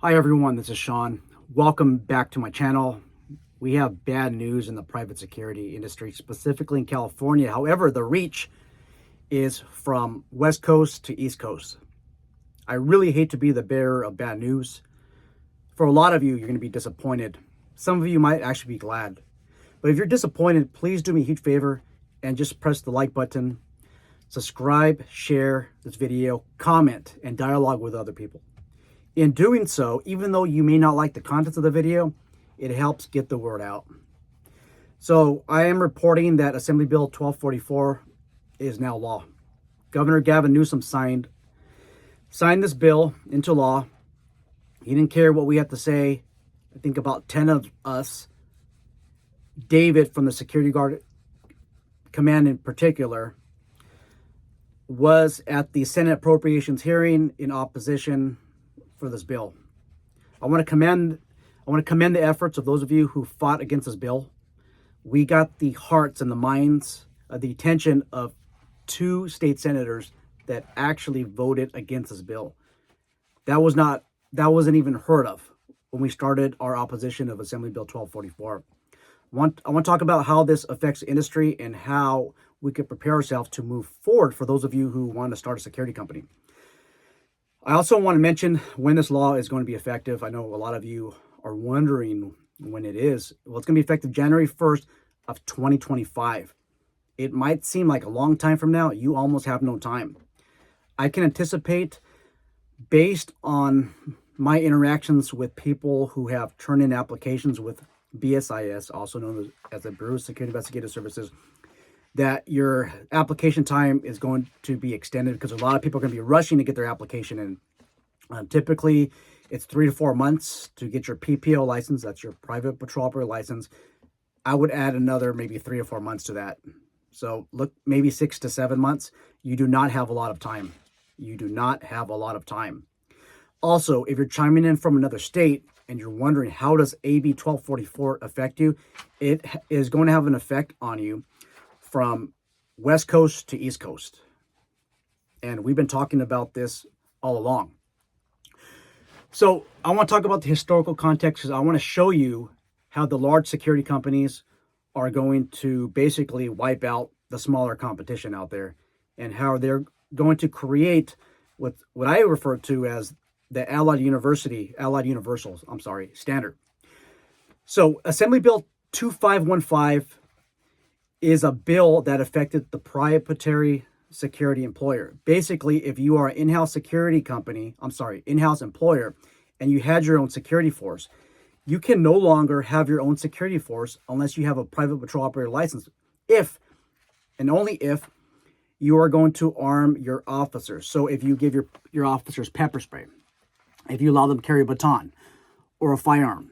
Hi everyone, this is Sean. Welcome back to my channel. We have bad news in the private security industry, specifically in California. However, the reach is from West Coast to East Coast. I really hate to be the bearer of bad news. For a lot of you, you're going to be disappointed. Some of you might actually be glad. But if you're disappointed, please do me a huge favor and just press the like button, subscribe, share this video, comment, and dialogue with other people. In doing so, even though you may not like the contents of the video, it helps get the word out. So I am reporting that Assembly Bill 1244 is now law. Governor Gavin Newsom signed this bill into law. He didn't care what we had to say. I think about 10 of us, David from the Security Guard Command in particular, was at the Senate Appropriations hearing in opposition for this bill. I want to commend the efforts of those of you who fought against this bill. We got the hearts and the minds, the attention of 2 state senators that actually voted against this bill. That wasn't even heard of when we started our opposition of Assembly Bill 1244. I want to talk about how this affects the industry and how we could prepare ourselves to move forward for those of you who want to start a security company. I also want to mention when this law is going to be effective. I know a lot of you are wondering when it is. Well, it's going to be effective January 1st of 2025. It might seem like a long time from now. You almost have no time. I can anticipate, based on my interactions with people who have turned in applications with BSIS, also known as the Bureau of Security Investigative Services, that your application time is going to be extended because a lot of people are going to be rushing to get their application in. Typically, it's 3 to 4 months to get your PPO license. That's your private patrol operator license. I would add another maybe 3 or 4 months to that. So look, maybe 6 to 7 months. You do not have a lot of time. You do not have a lot of time. Also, if you're chiming in from another state and you're wondering how does AB 1244 affect you, it is going to have an effect on you from West Coast to East Coast. And we've been talking about this all along. So I want to talk about the historical context because I want to show you how the large security companies are going to basically wipe out the smaller competition out there and how they're going to create what I refer to as the Allied Universal standard. So Assembly Bill 2515 is a bill that affected the proprietary security employer. Basically, if you are an in-house in-house employer, and you had your own security force, you can no longer have your own security force unless you have a private patrol operator license. If, and only if, you are going to arm your officers. So if you give your officers pepper spray, if you allow them to carry a baton or a firearm,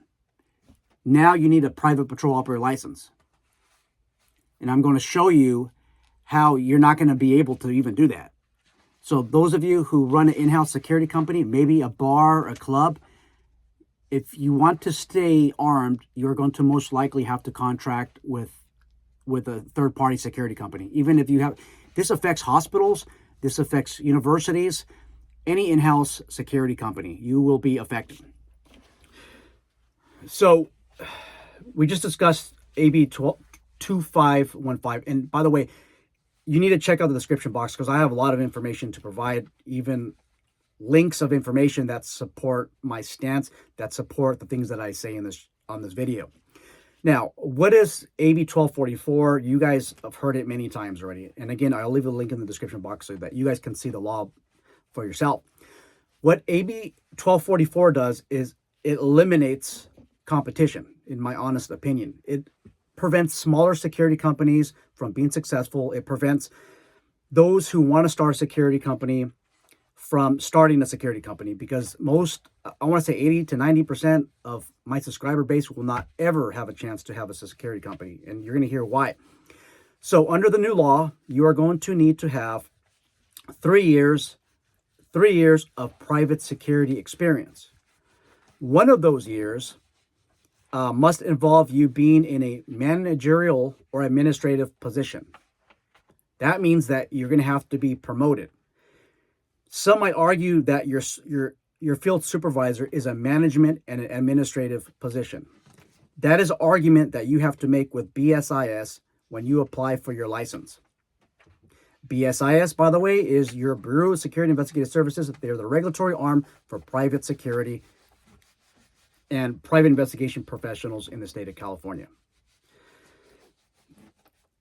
now you need a private patrol operator license. And I'm going to show you how you're not going to be able to even do that. So those of you who run an in-house security company, maybe a bar, a club, if you want to stay armed, you're going to most likely have to contract with a third-party security company. Even if you have, this affects hospitals, this affects universities, any in-house security company, you will be affected. So we just discussed AB 2515. And by the way, you need to check out the description box because I have a lot of information to provide, even links of information that support my stance, that support the things that I say on this video. Now, what is AB 1244? You guys have heard it many times already. And again, I'll leave a link in the description box so that you guys can see the law for yourself. What AB 1244 does is it eliminates competition, in my honest opinion. It prevents smaller security companies from being successful. It prevents those who want to start a security company from starting a security company because I want to say 80 to 90% of my subscriber base will not ever have a chance to have a security company. And you're going to hear why. So under the new law, you are going to need to have 3 years of private security experience. One of those years must involve you being in a managerial or administrative position. That means that you're going to have to be promoted. Some might argue that your field supervisor is a management and an administrative position. That is argument that you have to make with BSIS when you apply for your license. BSIS, by the way, is your Bureau of Security Investigative Services. They're the regulatory arm for private security and private investigation professionals in the state of California.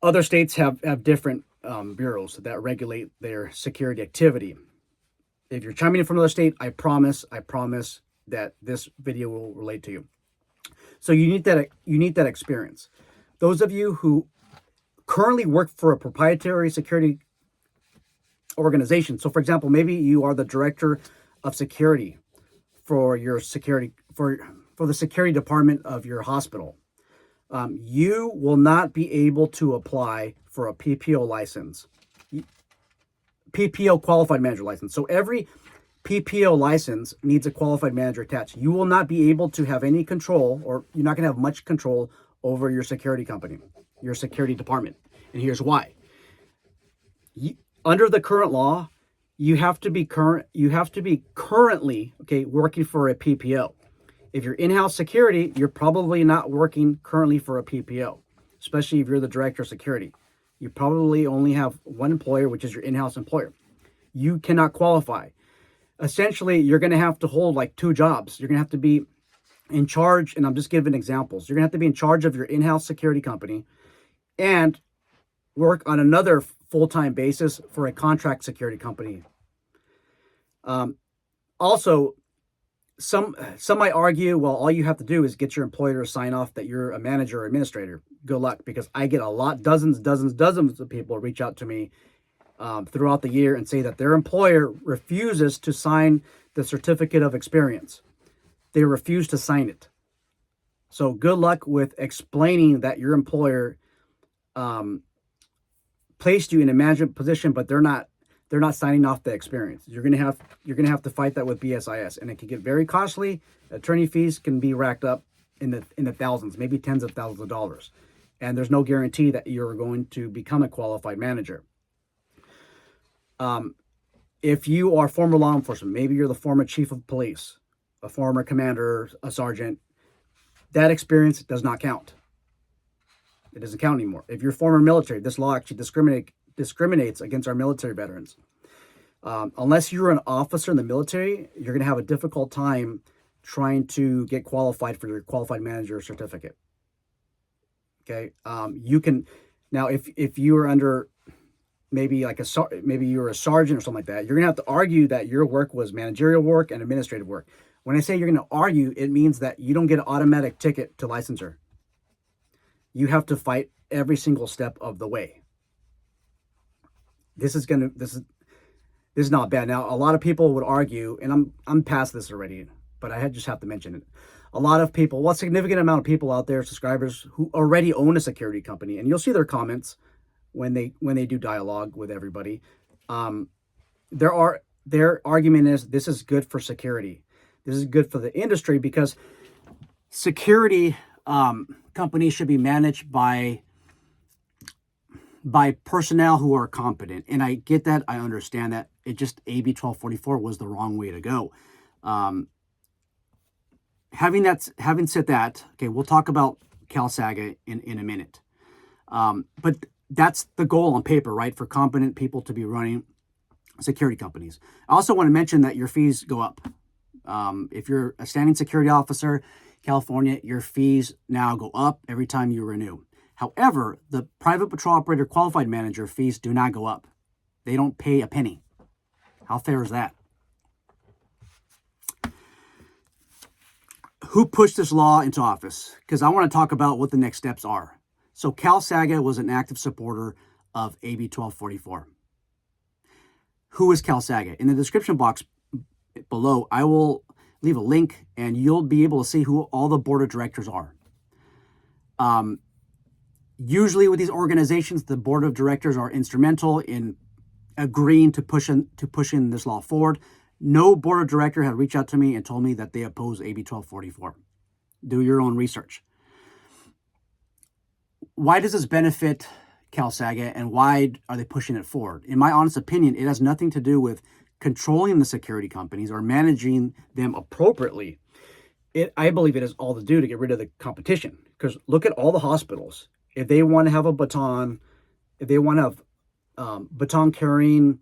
Other states have different bureaus that regulate their security activity. If you're chiming in from another state, I promise that this video will relate to you. So you need that experience. Those of you who currently work for a proprietary security organization. So for example, maybe you are the director of security for your security for the security department of your hospital. You will not be able to apply for a PPO license. PPO qualified manager license. So every PPO license needs a qualified manager attached. You will not be able to have any control, or you're not going to have much control over your security company, your security department. And here's why. Under the current law, you have to be currently working for a PPO. If you're in-house security, you're probably not working currently for a PPO, especially if you're the director of security. You probably only have one employer, which is your in-house employer. You cannot qualify. Essentially, you're going to have to hold like two jobs. You're going to have to be in charge, and I'm just giving examples. You're going to have to be in charge of your in-house security company and work on another full-time basis for a contract security company. Also, some might argue, well, all you have to do is get your employer to sign off that you're a manager or administrator. Good luck, because I get dozens of people reach out to me throughout the year and say that their employer refuses to sign the certificate of experience. They refuse to sign it. So good luck with explaining that your employer placed you in a management position, but they're not signing off the experience. You're gonna have to fight that with BSIS, and it can get very costly. Attorney fees can be racked up in the thousands, maybe tens of thousands of dollars, and there's no guarantee that you're going to become a qualified manager. If you are former law enforcement, maybe you're the former chief of police, a former commander, a sergeant, that experience does not count. It doesn't count anymore. If you're former military, this law actually discriminates against our military veterans. Unless you're an officer in the military, you're going to have a difficult time trying to get qualified for your qualified manager certificate. Okay, you can now if you are under maybe you're a sergeant or something like that, you're going to have to argue that your work was managerial work and administrative work. When I say you're going to argue, it means that you don't get an automatic ticket to licensure. You have to fight every single step of the way. This is not bad. Now, a lot of people would argue, and I'm past this already, but I just have to mention it. A lot of people, a significant amount of people out there, subscribers who already own a security company, and you'll see their comments when they do dialogue with everybody. Their argument is this is good for security. This is good for the industry because security companies should be managed by personnel who are competent. And I get that. I understand that. It just, AB 1244 was the wrong way to go. Having said that, okay, we'll talk about CALSAGA in a minute. But that's the goal on paper, right? For competent people to be running security companies. I also want to mention that your fees go up. If you're a standing security officer, California, your fees now go up every time you renew. However, the private patrol operator qualified manager fees do not go up. They don't pay a penny. How fair is that? Who pushed this law into office? Because I want to talk about what the next steps are. So CALSAGA was an active supporter of AB 1244. Who is CALSAGA? In the description box below, I will leave a link and you'll be able to see who all the board of directors are. Usually with these organizations, the board of directors are instrumental in agreeing to pushing this law forward. No board of director had reached out to me and told me that they oppose AB 1244. Do your own research. Why does this benefit CALSAGA and why are they pushing it forward? In my honest opinion, it has nothing to do with controlling the security companies or managing them appropriately. I believe it has all to do to get rid of the competition. Because look at all the hospitals. If they want to have a baton, if they want to have baton carrying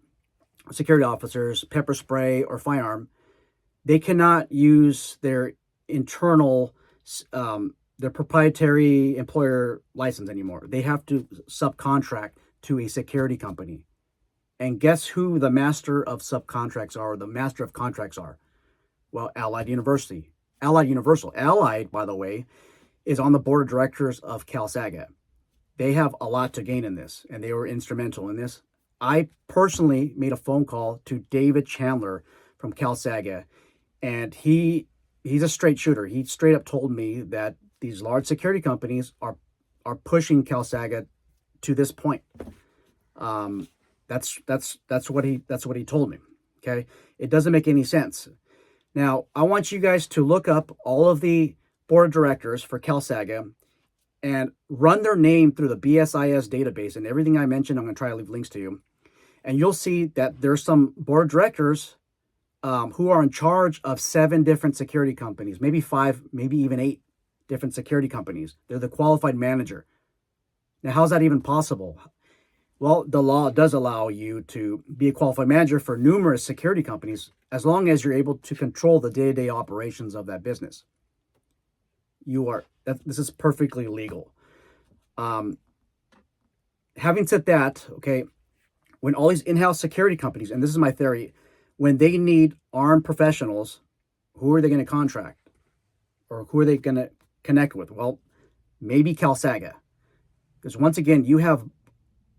security officers, pepper spray, or firearm, they cannot use their internal, their proprietary employer license anymore. They have to subcontract to a security company. And guess who the master of subcontracts are, or the master of contracts are? Well, Allied Universal. Allied, by the way, is on the board of directors of CALSAGA. They have a lot to gain in this, and they were instrumental in this. I personally made a phone call to David Chandler from CALSAGA, and he's a straight shooter. He straight up told me that these large security companies are pushing CALSAGA to this point. That's what he told me. Okay, it doesn't make any sense. Now, I want you guys to look up all of the board of directors for CALSAGA and run their name through the BSIS database, and everything I mentioned, I'm going to try to leave links to you. And you'll see that there's some board of directors who are in charge of 7 different security companies, maybe 5, maybe even 8 different security companies. They're the qualified manager. Now, how's that even possible? Well, the law does allow you to be a qualified manager for numerous security companies as long as you're able to control the day-to-day operations of that business. This is perfectly legal. Having said that, okay, when all these in-house security companies, and this is my theory, when they need armed professionals, who are they going to contract? Or who are they going to connect with? Well, maybe CALSAGA. Because once again, you have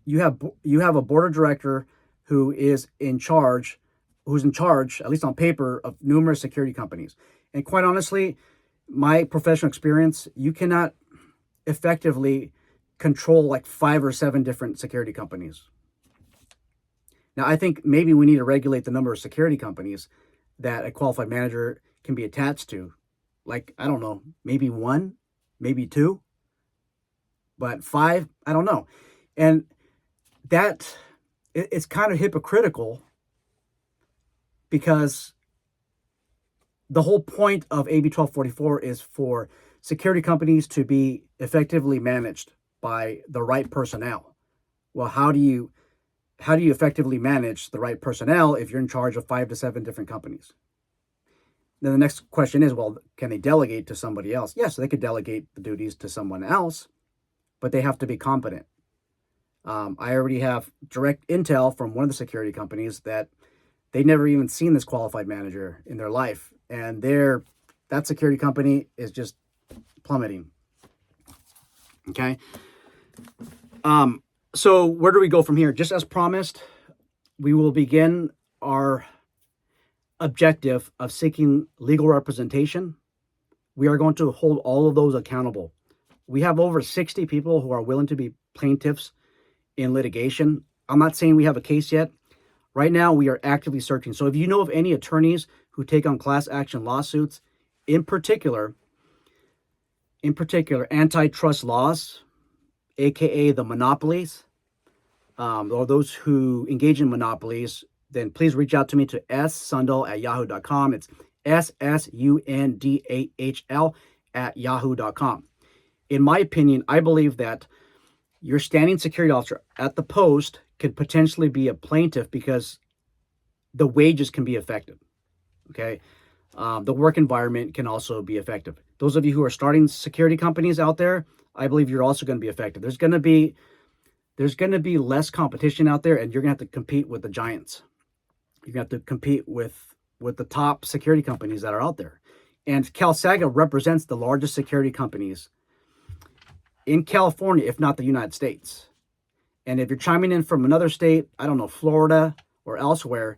a board of director who's in charge, at least on paper, of numerous security companies. And quite honestly, my professional experience, you cannot effectively control like 5 or 7 different security companies. Now, I think maybe we need to regulate the number of security companies that a qualified manager can be attached to. Like, I don't know, maybe 1, maybe 2, but 5, I don't know. And that, it's kind of hypocritical, because the whole point of AB 1244 is for security companies to be effectively managed by the right personnel. Well, how do you effectively manage the right personnel if you're in charge of 5 to 7 different companies? Then the next question is, well, can they delegate to somebody else? Yes, they could delegate the duties to someone else, but they have to be competent. I already have direct intel from one of the security companies that they never even seen this qualified manager in their life, and that security company is just plummeting. Okay. So where do we go from here? Just as promised, we will begin our objective of seeking legal representation. We are going to hold all of those accountable. We have over 60 people who are willing to be plaintiffs in litigation. I'm not saying we have a case yet. Right now, we are actively searching. So if you know of any attorneys who take on class action lawsuits, in particular, antitrust laws, aka the monopolies, or those who engage in monopolies, then please reach out to me to ssundal@yahoo.com. It's SSUNDAHL@yahoo.com. In my opinion, I believe that your standing security officer at the post could potentially be a plaintiff because the wages can be affected. Okay. The work environment can also be effective. Those of you who are starting security companies out there, I believe you're also going to be effective. There's going to be less competition out there, and you're going to have to compete with the giants. You're going to have to compete with the top security companies that are out there. And CALSAGA represents the largest security companies in California, if not the United States. And if you're chiming in from another state, I don't know, Florida or elsewhere,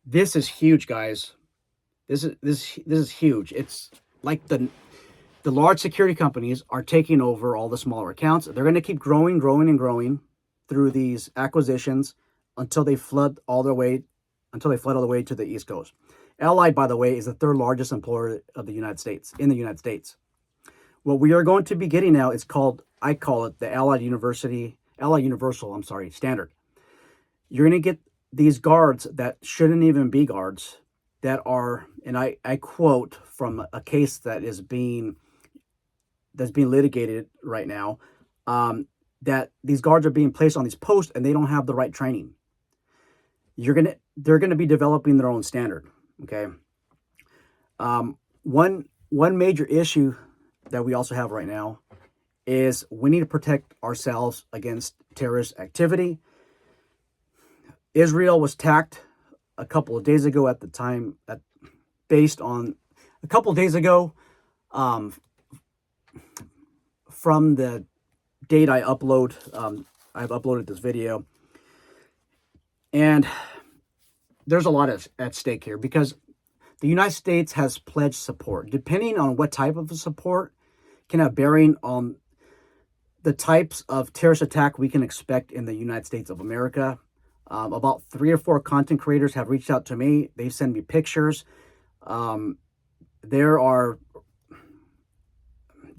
this is huge, guys. This is huge. It's like the large security companies are taking over all the smaller accounts. They're going to keep growing through these acquisitions until they flood all the way to the East Coast. Allied, by the way, is the 3rd largest employer of the United States, in the United States. What we are going to be getting now is I call it the Allied Universal standard. You're going to get these guards that shouldn't even be guards, that are, and I quote from a case that's being litigated right now, that these guards are being placed on these posts and they don't have the right training. They're gonna be developing their own standard. Okay. One major issue that we also have right now is we need to protect ourselves against terrorist activity. Israel was attacked a couple of days ago based on a couple of days ago, from the date I've uploaded this video. And there's a lot at stake here because the United States has pledged support. Depending on what type of support can have bearing on the types of terrorist attack we can expect in the United States of America. About 3 or 4 content creators have reached out to me. They send me pictures. There are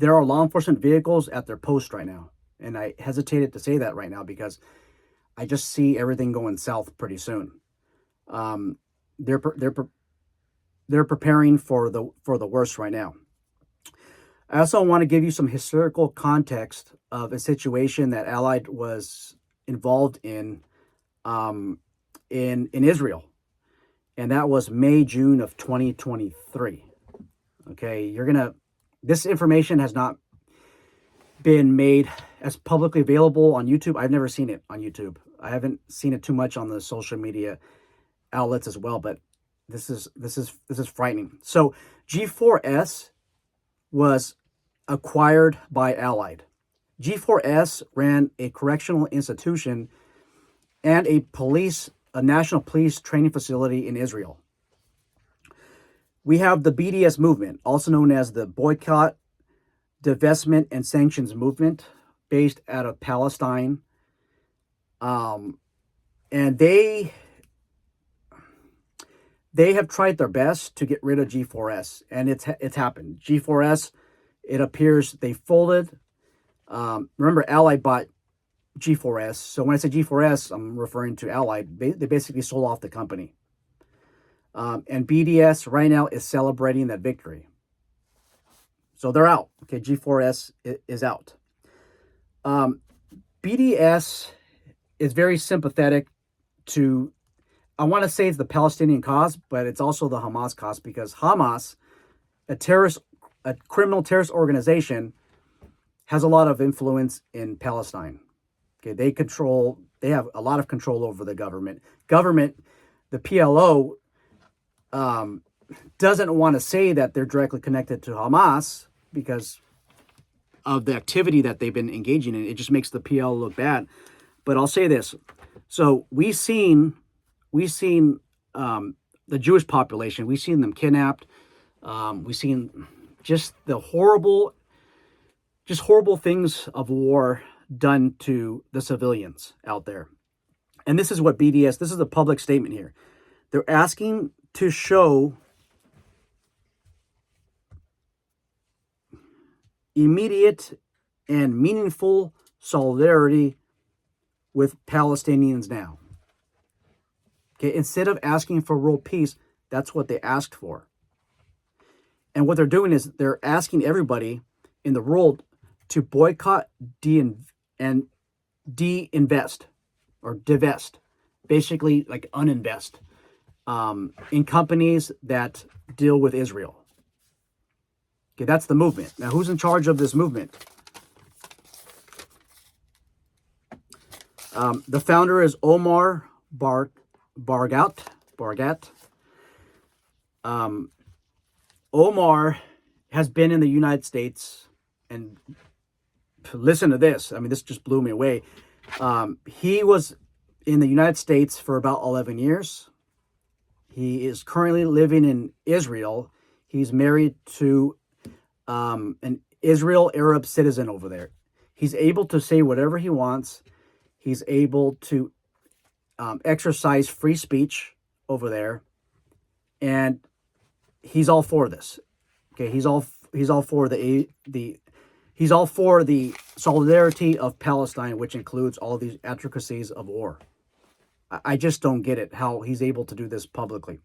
law enforcement vehicles at their post right now. And I hesitated to say that right now because I just see everything going south pretty soon. They're preparing for the worst right now. I also want to give you some historical context of a situation that Allied was involved in Israel, and that was June of 2023. Okay, this information has not been made as publicly available on YouTube. I've never seen it on YouTube. I haven't seen it too much on the social media outlets as well, but this is frightening. So G4S was acquired by Allied. G4S ran a correctional institution and a national police training facility in Israel. We have the BDS movement, also known as the Boycott, Divestment, and Sanctions Movement, based out of Palestine. And they have tried their best to get rid of G4S, and it's happened. G4S, it appears they folded. Remember, Allied bought G4S. So when I say G4S, I'm referring to Allied. They basically sold off the company. And BDS right now is celebrating that victory. So they're out. Okay, G4S is out. BDS is very sympathetic to, I want to say it's the Palestinian cause, but it's also the Hamas cause, because Hamas, a criminal terrorist organization, has a lot of influence in Palestine. Okay, they have a lot of control over the government. The PLO doesn't want to say that they're directly connected to Hamas because of the activity that they've been engaging in. It just makes the PLO look bad. But I'll say this. So we've seen the Jewish population. We've seen them kidnapped. We've seen just the horrible things of war done to the civilians out there. And this is what BDS, this is a public statement here. They're asking to show immediate and meaningful solidarity with Palestinians now. Okay, instead of asking for world peace, that's what they asked for. And what they're doing is they're asking everybody in the world to boycott and de-invest or divest, basically like uninvest in companies that deal with Israel. Okay, that's the movement. Now, who's in charge of this movement? The founder is Omar Bargat. Omar has been in the United States, and listen to this. I mean, this just blew me away. He was in the United States for about 11 years. He is currently living in Israel. He's married to an Israel Arab citizen over there. He's able to say whatever he wants. He's able to exercise free speech over there, and he's all for this. Okay, he's all for he's all for the solidarity of Palestine, which includes all these intricacies of war. I just don't get it, how he's able to do this publicly.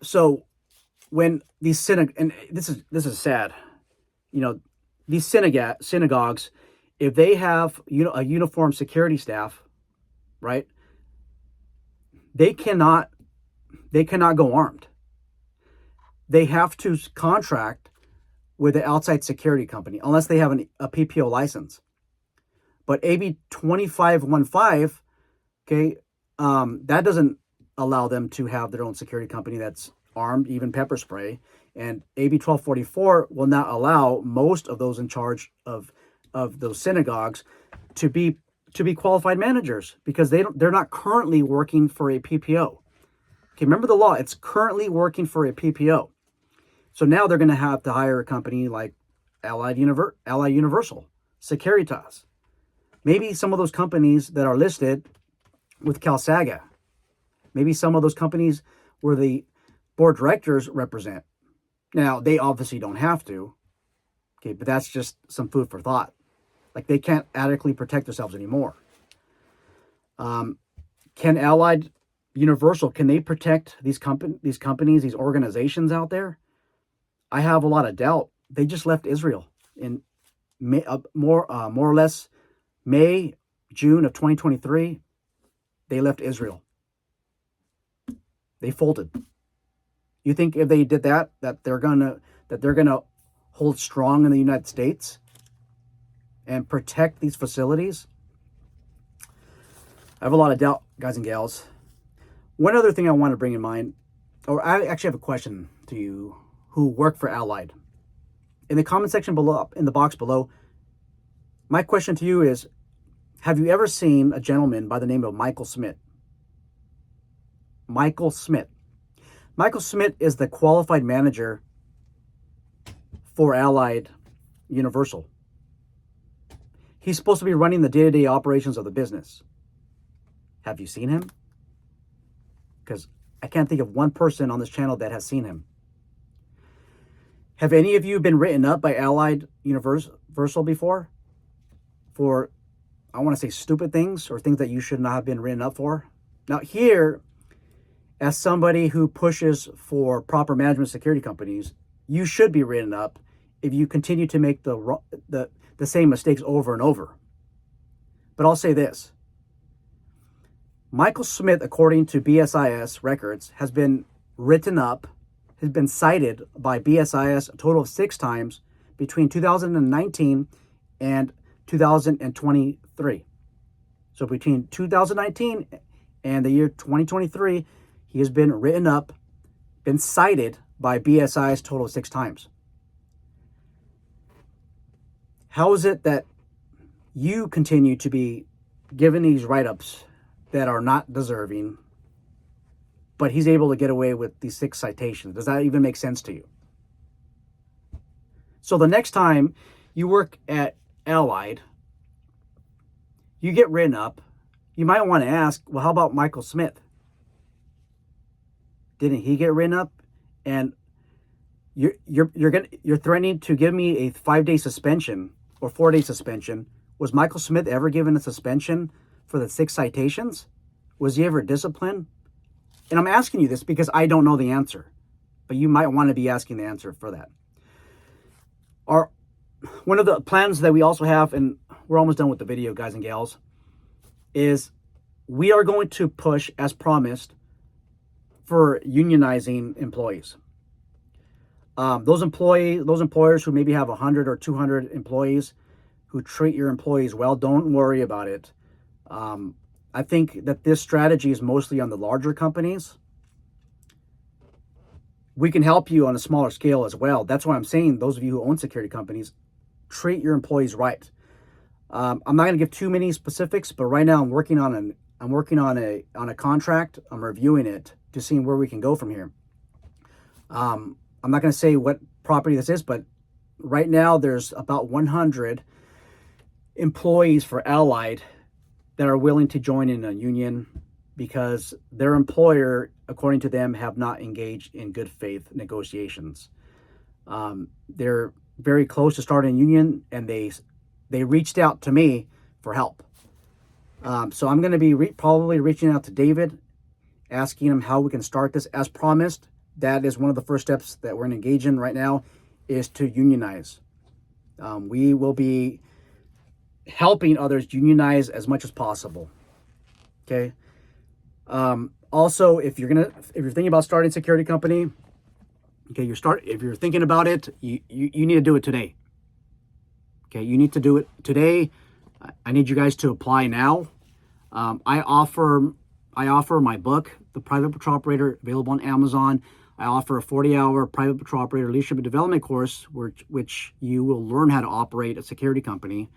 So when these and this is sad, you know, these synagogues, if they have a uniformed security staff, right, they cannot go armed. They have to contract with an outside security company unless they have a PPO license. But AB 2515, okay, that doesn't allow them to have their own security company that's armed, even pepper spray. And AB 1244 will not allow most of those in charge of those synagogues to be qualified managers, because they're not currently working for a PPO. Okay, remember the law, it's currently working for a PPO. So now they're going to have to hire a company like Allied Universal, Securitas. Maybe some of those companies that are listed with CALSAGA. Maybe some of those companies where the board directors represent. Now, they obviously don't have to. Okay, but that's just some food for thought. Like, they can't adequately protect themselves anymore. Can Allied Universal, can they protect these companies, these organizations out there? I have a lot of doubt. They just left Israel in May, more or less May, June of 2023. They left Israel. They folded. You think if they did that they're gonna hold strong in the United States and protect these facilities? I have a lot of doubt, guys and gals. One other thing I want to bring in mind, or I actually have a question to you who work for Allied. In the comment section below, in the box below, my question to you is, have you ever seen a gentleman by the name of Michael Smith? Michael Smith. Michael Smith is the qualified manager for Allied Universal. He's supposed to be running the day-to-day operations of the business. Have you seen him? Because I can't think of one person on this channel that has seen him. Have any of you been written up by Allied Universal before? For, I want to say, stupid things or things that you should not have been written up for? Now here, as somebody who pushes for proper management security companies, you should be written up if you continue to make the same mistakes over and over. But I'll say this. Michael Smith, according to BSIS records, has been written up, has been cited by BSIS a total of 6 times between 2019 and 2023. So between 2019 and the year 2023, he has been written up, been cited by BSIS a total of 6 times. How is it that you continue to be given these write-ups that are not deserving, but he's able to get away with these 6 citations? Does that even make sense to you? So the next time you work at Allied, you get written up, you might want to ask, well, how about Michael Smith? Didn't he get written up? And you're threatening to give me a 5-day suspension or 4-day suspension. Was Michael Smith ever given a suspension for the 6 citations? Was he ever disciplined? And I'm asking you this because I don't know the answer, but you might want to be asking the answer for that. One of the plans that we also have, and we're almost done with the video, guys and gals, is we are going to push, as promised, for unionizing employees. Those employers who maybe have 100 or 200 employees who treat your employees well, don't worry about it. I think that this strategy is mostly on the larger companies. We can help you on a smaller scale as well. That's why I'm saying, those of you who own security companies, treat your employees right. I'm not going to give too many specifics, but right now I'm working on a contract. I'm reviewing it to see where we can go from here. I'm not going to say what property this is, but right now there's about 100 employees for Allied that are willing to join in a union because their employer, according to them, have not engaged in good faith negotiations. They're very close to starting a union, and they reached out to me for help. So I'm going to be probably reaching out to David, asking him how we can start this. As promised, that is one of the first steps that we're going to engage in right now, is to unionize. We will be helping others unionize as much as possible. Okay. Also, if you're thinking about starting a security company, okay, if you're thinking about it, you need to do it today. Okay, you need to do it today. I need you guys to apply now. I offer my book, The Private Patrol Operator, available on Amazon. I offer a 40-hour private patrol operator leadership and development course, which you will learn how to operate a security company.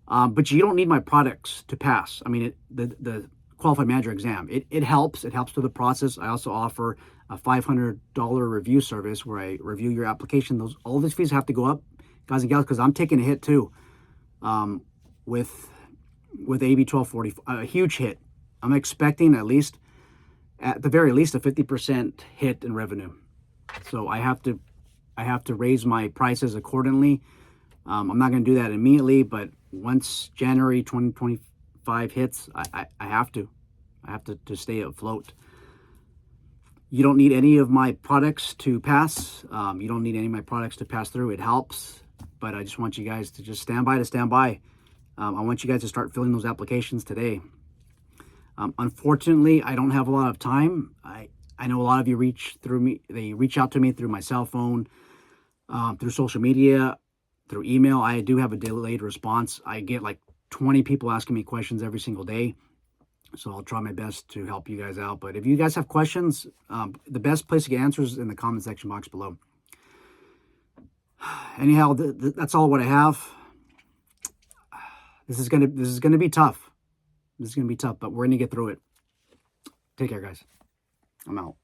But you don't need my products to pass. I mean, the qualified manager exam, it helps. It helps through the process. I also offer a $500 review service where I review your application. All these fees have to go up, guys and gals, because I'm taking a hit too. With AB 1240, a huge hit. I'm expecting at the very least, a 50% hit in revenue. So I have to raise my prices accordingly. I'm not going to do that immediately, but once January 2025 hits, I have to stay afloat. You don't need any of my products to pass. You don't need any of my products to pass through. It helps, but I just want you guys to just stand by. I want you guys to start filling those applications today. Unfortunately, I don't have a lot of time. I know a lot of you reach out to me through my cell phone, through social media, through email. I do have a delayed response. I get like 20 people asking me questions every single day. So I'll try my best to help you guys out. But if you guys have questions, the best place to get answers is in the comment section box below. Anyhow, that's all what I have. This is gonna be tough. This is gonna be tough, but we're gonna get through it. Take care, guys. I'm out.